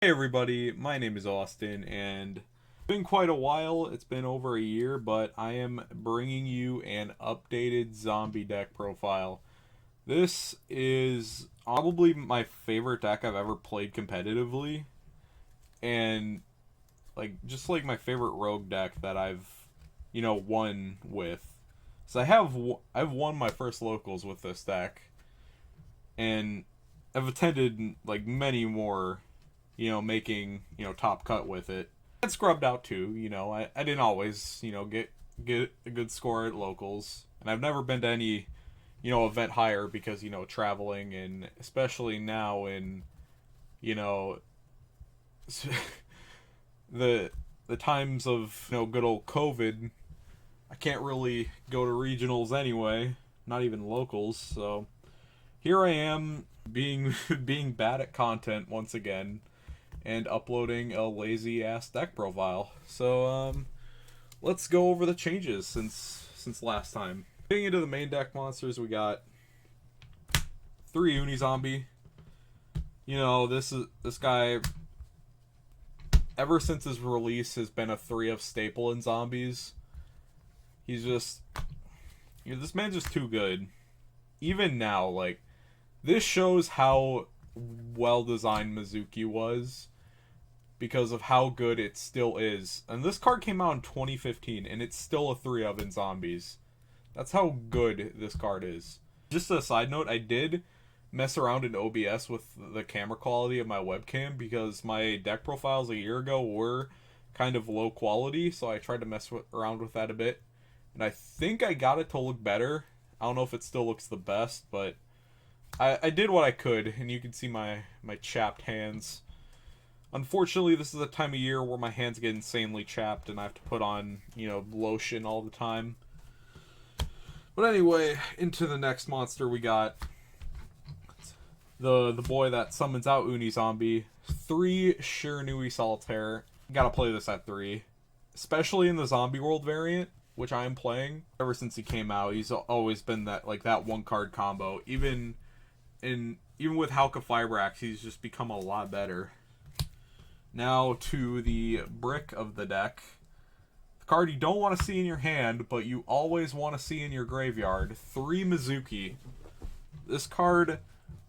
Hey everybody, my name is Austin, and it's been quite a while. It's been over a year, but I am bringing you an updated zombie deck profile. This is probably my favorite deck I've ever played competitively, and just like my favorite rogue deck that I've won with. So I've won my first locals with this deck, and I've attended like many more, making, top cut with it. And scrubbed out too, I didn't always, get a good score at locals. And I've never been to any, event higher because, traveling, and especially now in, you know, the the times of, good old COVID, I can't really go to regionals anyway, not even locals, so here I am being being bad at content once again and uploading a lazy ass deck profile. So let's go over the changes since last time. Getting into the main deck monsters, we got 3 Uni Zombie. This guy ever since his release has been a 3 of staple in zombies. He's just this man's just too good. Even now, like, this shows how well designed Mizuki was because of how good it still is. And this card came out in 2015 and it's still a 3 of in zombies. That's how good this card is. Just a side note, I did mess around in OBS with the camera quality of my webcam because my deck profiles a year ago were kind of low quality, so I tried to around with that a bit. And I think I got it to look better. I don't know if it still looks the best, but I did what I could, and you can see my chapped hands. Unfortunately, this is a time of year where my hands get insanely chapped, and I have to put on, lotion all the time. But anyway, into the next monster, we got the boy that summons out Uni Zombie. 3 Shiranui Solitaire. Gotta play this at 3. Especially in the Zombie World variant, which I am playing. Ever since he came out, he's always been that one card combo. Even with Halka Fibrax, he's just become a lot better. Now to the brick of the deck. The card you don't want to see in your hand, but you always want to see in your graveyard. 3 Mizuki. This card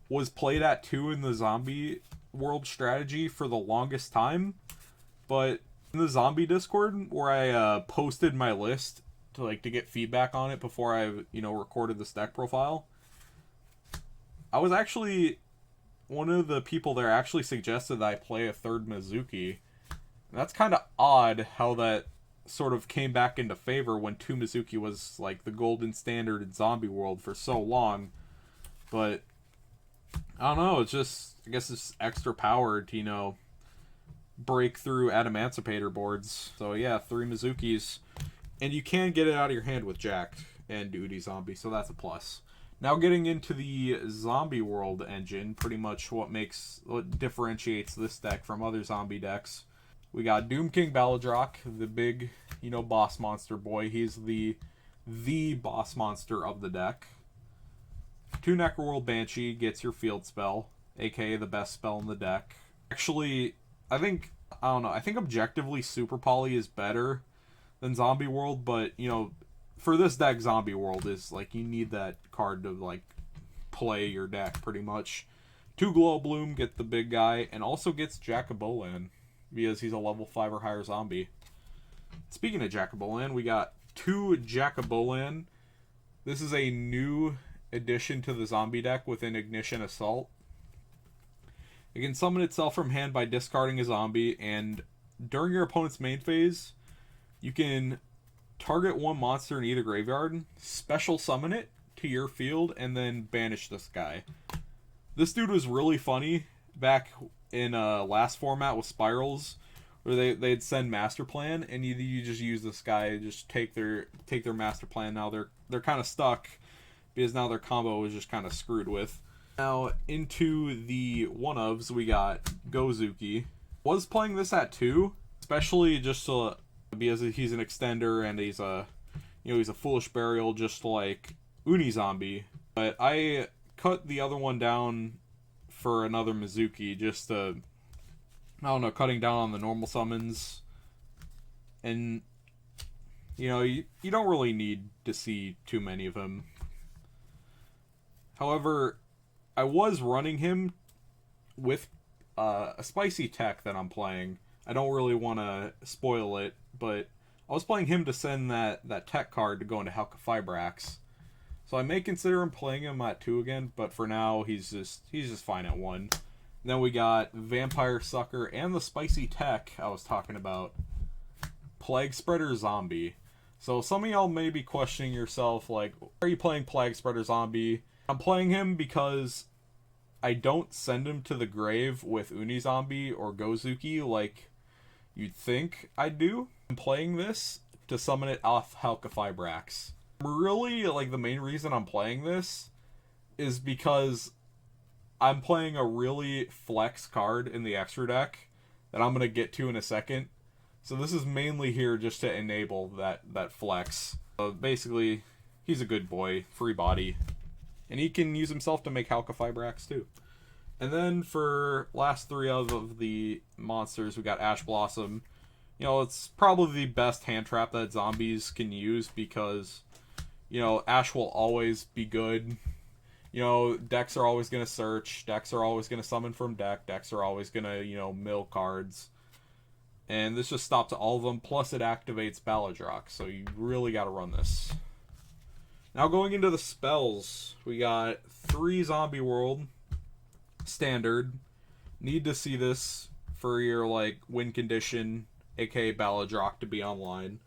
was played at 2 in the Zombie World strategy for the longest time, but in the Zombie Discord, where I posted my list to get feedback on it before I recorded this deck profile, I was actually one of the people there actually suggested that I play a 3rd Mizuki. And that's kind of odd how that sort of came back into favor when 2 Mizuki was like the golden standard in Zombie World for so long. But I don't know, it's just, I guess it's extra powered to, break through Adamancipator boards. So yeah, 3 Mizukis. And you can get it out of your hand with Jack and Uni Zombie, so that's a plus. Now getting into the Zombie World engine, pretty much what differentiates this deck from other zombie decks. We got Doom King Baladrock, the big, boss monster boy. He's the boss monster of the deck. 2 Necroworld Banshee gets your field spell, aka the best spell in the deck. Actually, I think objectively Super Poly is better than Zombie World, but, for this deck, Zombie World is, you need that card to, play your deck, pretty much. 2 Glow Bloom get the big guy, and also gets Jack-o'-Bolan, because he's a level 5 or higher zombie. Speaking of Jack-o'-Bolan, we got 2 Jack-o'-Bolan. This is a new addition to the zombie deck within Ignition Assault. It can summon itself from hand by discarding a zombie, and during your opponent's main phase, you can target 1 monster in either graveyard, special summon it to your field, and then banish this guy. This dude was really funny back in last format with Spirals, where they'd send Master Plan, and you just use this guy, just take their Master Plan. Now they're kind of stuck, because now their combo is just kind of screwed with. Now into the one-ofs, we got Gozuki. Was playing this at 2, especially just so because he's an extender and he's a foolish burial just like Uni Zombie. But I cut the other one down for another Mizuki just to I don't know, cutting down on the normal summons. And, you know, you don't really need to see too many of him. However, I was running him with a spicy tech that I'm playing. I don't really want to spoil it, but I was playing him to send that tech card to go into Halqifibrax. So I may consider him playing him at 2 again, but for now he's just fine at 1. And then we got Vampire Sucker and the spicy tech I was talking about, Plague Spreader Zombie. So some of y'all may be questioning yourself, like, why are you playing Plague Spreader Zombie? I'm playing him because I don't send him to the grave with Zombie or Gozuki like you'd think I'd do. I'm playing this to summon it off Halqifibrax. Really, like, the main reason I'm playing this is because I'm playing a really flex card in the extra deck that I'm going to get to in a second. So this is mainly here just to enable that flex. Basically, he's a good boy, free body. And he can use himself to make Halqifibrax too. And then for last 3 of the monsters, we got Ash Blossom. You know, it's probably the best hand trap that zombies can use because, you know, Ash will always be good. You know, decks are always going to search. Decks are always going to summon from deck. Decks are always going to, you know, mill cards. And this just stops all of them. Plus it activates Baladrock. So you really got to run this. Now going into the spells, we got 3 Zombie World standard. Need to see this for your like win condition, aka Baladrock, to be online.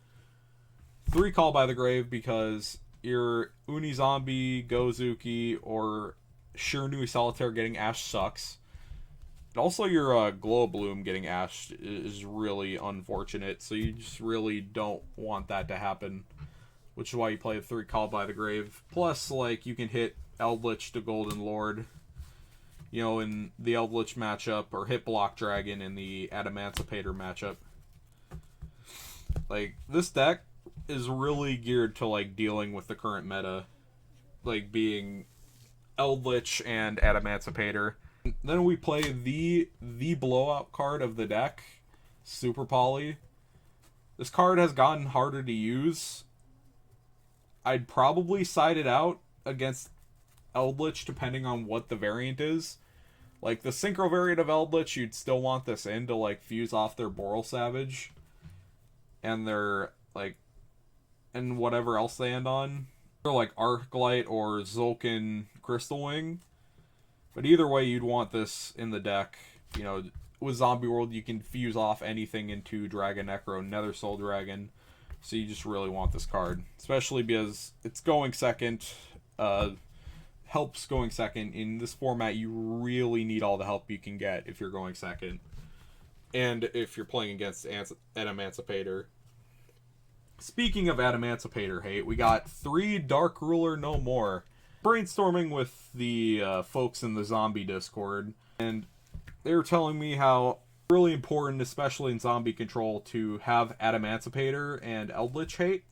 3 Call by the Grave because your Zombie, Gozuki, or Shiranui Solitaire getting Ash sucks. And also your Glow Bloom getting Ash is really unfortunate, so you just really don't want that to happen. Which is why you play 3 Call by the Grave. Plus, like, you can hit Eldritch to Golden Lord, you know, in the Eldritch matchup, or hit Block Dragon in the Adamancipator matchup. Like, this deck is really geared to, like, dealing with the current meta. Like, being Eldritch and Adamancipator. Then we play the blowout card of the deck, Super Poly. This card has gotten harder to use. I'd probably side it out against Eldritch depending on what the variant is. Like, the Synchro variant of Eldritch, you'd still want this in to, like, fuse off their Boral Savage. And their, like, and whatever else they end on. Or, like, Arclight or Zulkin Crystal Wing. But either way, you'd want this in the deck. You know, with Zombie World, you can fuse off anything into Dragon Necro, Nether Soul Dragon. So you just really want this card. Especially because it's going second. Helps going second. In this format, you really need all the help you can get if you're going second. And if you're playing against Adamancipator. Speaking of Adamancipator hate, we got 3 Dark Ruler No More. Brainstorming with the folks in the zombie Discord. And they were telling me how really important, especially in zombie control, to have Adamancipator and Eldritch hate.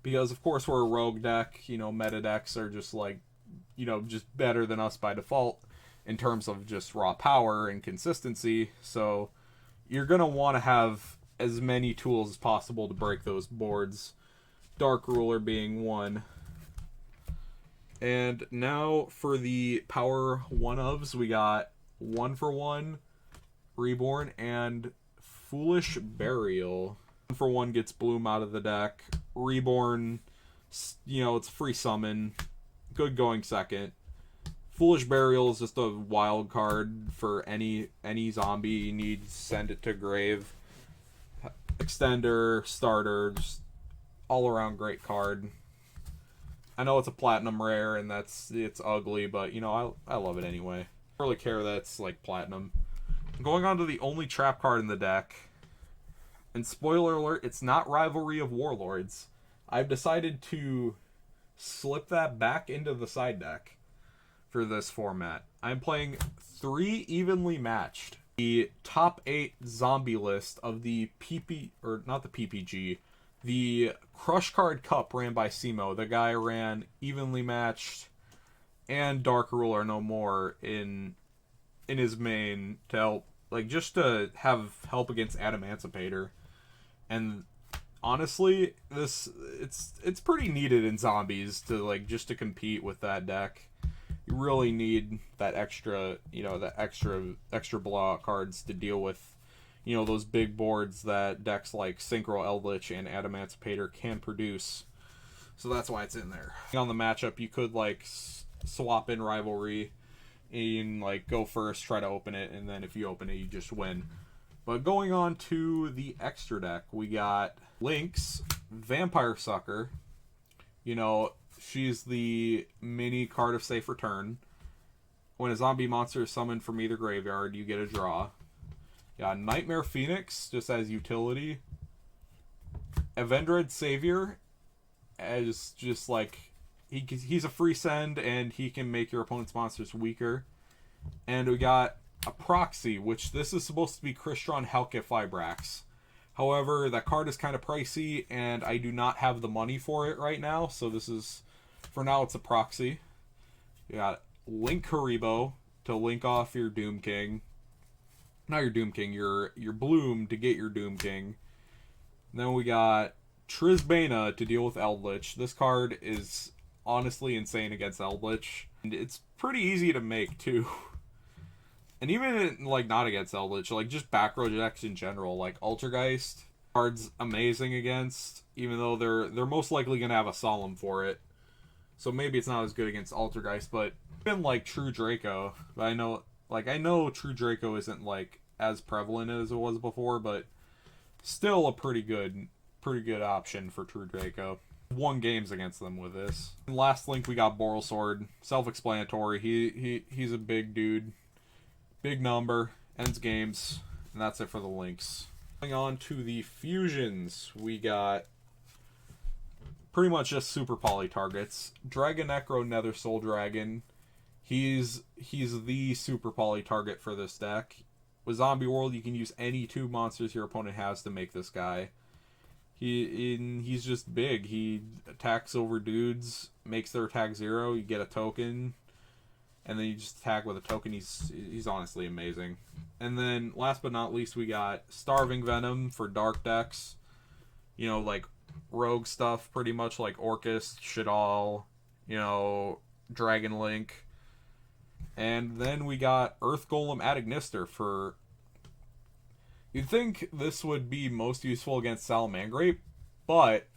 Because, of course, we're a rogue deck. You know, meta decks are just, like, you know, just better than us by default in terms of just raw power and consistency. So you're going to want to have as many tools as possible to break those boards. Dark Ruler being one. And now for the power 1-ofs, we got 1-for-1, Reborn, and Foolish Burial. 1-for-1 gets Bloom out of the deck. Reborn, you know, it's free summon. Good going second. Foolish Burial is just a wild card for any zombie you need. Send it to grave. Extender, starter, just all around great card. I know it's a platinum rare and it's ugly, but you know, I love it anyway. I don't really care that it's like platinum. Going on to the only trap card in the deck. And spoiler alert, it's not Rivalry of Warlords. I've decided to slip that back into the side deck for this format. I'm playing 3 evenly matched. The top 8 zombie list of the not the PPG, the Crush Card Cup ran by Simo. The guy ran evenly matched and Dark Ruler No More in his main to help like just to have help against Adamantipator. And honestly, it's pretty needed in zombies to like just to compete with that deck. You really need that extra, that extra blowout cards to deal with, those big boards that decks like Synchro Eldritch and Adamantipator can produce. So that's why it's in there. On the matchup, you could like swap in Rivalry and like go first, try to open it, and then if you open it, you just win. But going on to the extra deck, we got Lynx, Vampire Sucker. She's the mini card of safe return. When a zombie monster is summoned from either graveyard, you get a draw. Yeah, Nightmare Phoenix, just as utility. Avendred Savior, as just like, he's a free send, and he can make your opponent's monsters weaker. And we got a Proxy, which this is supposed to be Crystron Helke Fibrax. However, that card is kind of pricey, and I do not have the money for it right now, so this is, for now, it's a Proxy. You got Link Haribo to link off your Doom King. Not your Doom King, your Bloom to get your Doom King. And then we got Trizbana to deal with Eldritch. This card is honestly insane against Eldritch. And it's pretty easy to make, too. And even, like, not against Eldritch, like, just back row decks in general, like, Altergeist, card's amazing against, even though they're most likely going to have a Solemn for it. So maybe it's not as good against Altergeist, but even, like, True Draco, I know True Draco isn't, like, as prevalent as it was before, but still a pretty good option for True Draco. Won games against them with this. And last link, we got Boral Sword, self-explanatory, he's a big dude. Big number, ends games, and that's it for the links. Going on to the fusions, we got pretty much just super poly targets. Dragon Necro Nether Soul Dragon, he's the super poly target for this deck. With Zombie World, you can use any 2 monsters your opponent has to make this guy. He's just big. He attacks over dudes, makes their attack 0, you get a token, and then you just attack with a token. He's honestly amazing. And then, last but not least, we got Starving Venom for dark decks. Like, rogue stuff, pretty much, like Orcus, Shadal, Dragon Link. And then we got Earth Golem Adagnister for... You'd think this would be most useful against Salamangrape, but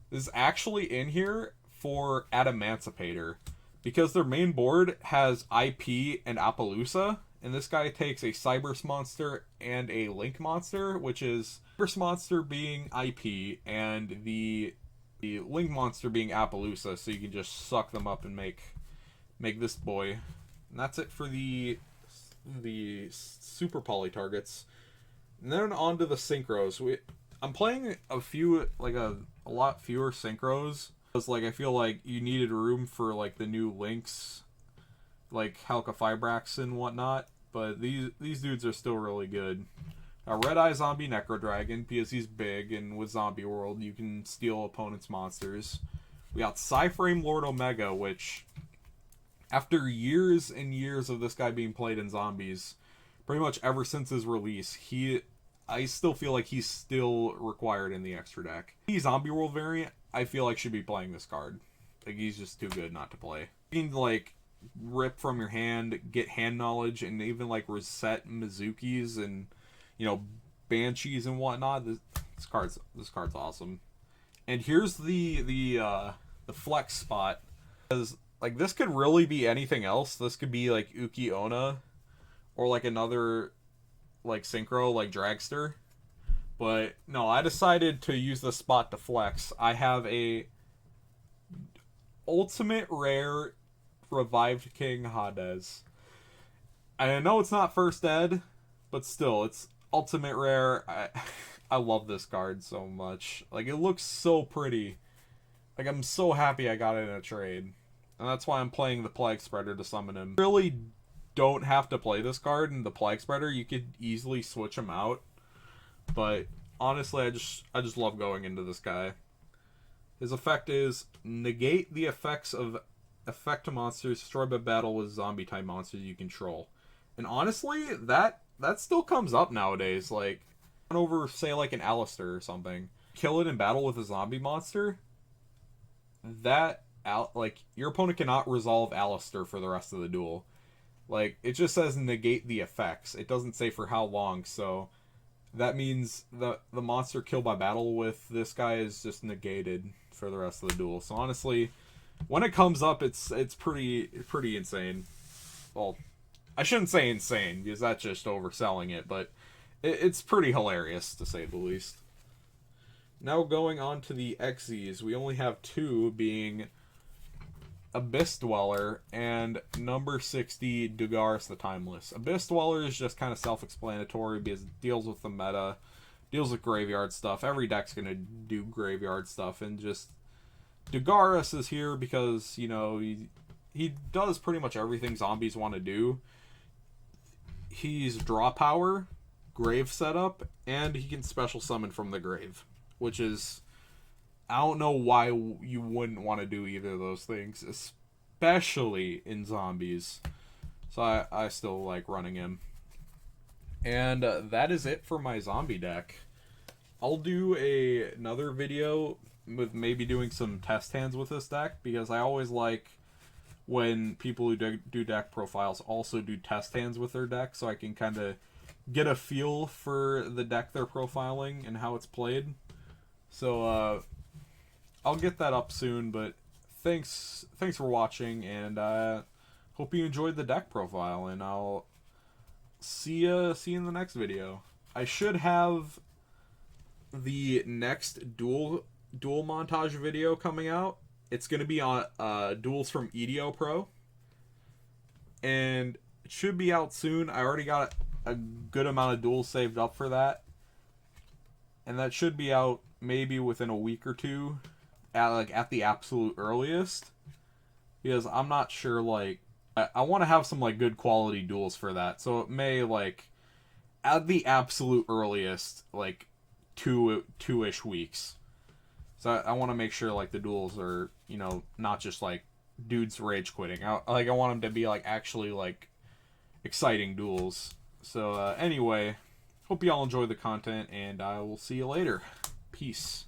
this is actually in here for Adamantipator. Because their main board has IP and Appaloosa, and this guy takes a Cybers monster and a Link monster, which is Cybers monster being IP and the Link monster being Appaloosa, so you can just suck them up and make this boy. And that's it for the super poly targets. And then on to the synchros. I'm playing a lot fewer synchros. Like, I feel like you needed room for like the new links, like Helke Fibrax and whatnot, but these dudes are still really good. Red Eye Zombie Necro Dragon, because he's big, and with Zombie World you can steal opponents' monsters. We got Psyframe Lord Omega, which after years and years of this guy being played in zombies, pretty much ever since his release, I still feel like he's still required in the extra deck. The Zombie World variant, I feel like should be playing this card. Like, he's just too good not to play. You can, like, rip from your hand, get hand knowledge, and even, like, reset Mizukis and, Banshees and whatnot. This card's awesome. And here's the flex spot. Because, like, this could really be anything else. This could be, like, Uki Onna, or, like, another... like synchro, like Dragster. But no, I decided to use the spot to flex. I have a ultimate rare Revived King Hades. I know it's not first ed, but still, it's ultimate rare. I love this card so much. Like, it looks so pretty. Like, I'm so happy I got it in a trade. And that's why I'm playing the Plague Spreader to summon him. Really don't have to play this card in the Plague Spreader. You could easily switch him out, but honestly, I just love going into this guy. His effect is negate the effects of effect to monsters destroyed by battle with zombie type monsters you control. And honestly, that that still comes up nowadays. Like, over, say, like an Alistair or something, kill it in battle with a zombie monster, that like your opponent cannot resolve Alistair for the rest of the duel. Like, it just says negate the effects. It doesn't say for how long, so that means the monster killed by battle with this guy is just negated for the rest of the duel. So honestly, when it comes up, it's pretty insane. Well, I shouldn't say insane because that's just overselling it, but it's pretty hilarious to say the least. Now going on to the Exes, we only have two, being Abyss Dweller and number 60, Dugaris the Timeless. Abyss Dweller is just kind of self-explanatory because it deals with the meta, deals with graveyard stuff. Every deck's going to do graveyard stuff, and just Dugaris is here because, you know, he does pretty much everything zombies want to do. He's draw power, grave setup, and he can special summon from the grave, which is, I don't know why you wouldn't want to do either of those things, especially in zombies. So I still like running him. And that is it for my zombie deck. I'll do another video with maybe doing some test hands with this deck, because I always like when people who do deck profiles also do test hands with their deck, so I can kind of get a feel for the deck they're profiling and how it's played. So I'll get that up soon, but thanks for watching, and hope you enjoyed the deck profile, and I'll see you in the next video. I should have the next duel montage video coming out. It's going to be on duels from EDO Pro, and it should be out soon. I already got a good amount of duels saved up for that, and that should be out maybe within a week or two, at the absolute earliest, because I'm not sure, like, I want to have some like good quality duels for that, so it may, like, at the absolute earliest, like two-ish weeks. So I want to make sure, like, the duels are, you know, not just like dudes rage quitting. I want them to be like actually like exciting duels. So anyway, hope you all enjoy the content, and I will see you later. Peace.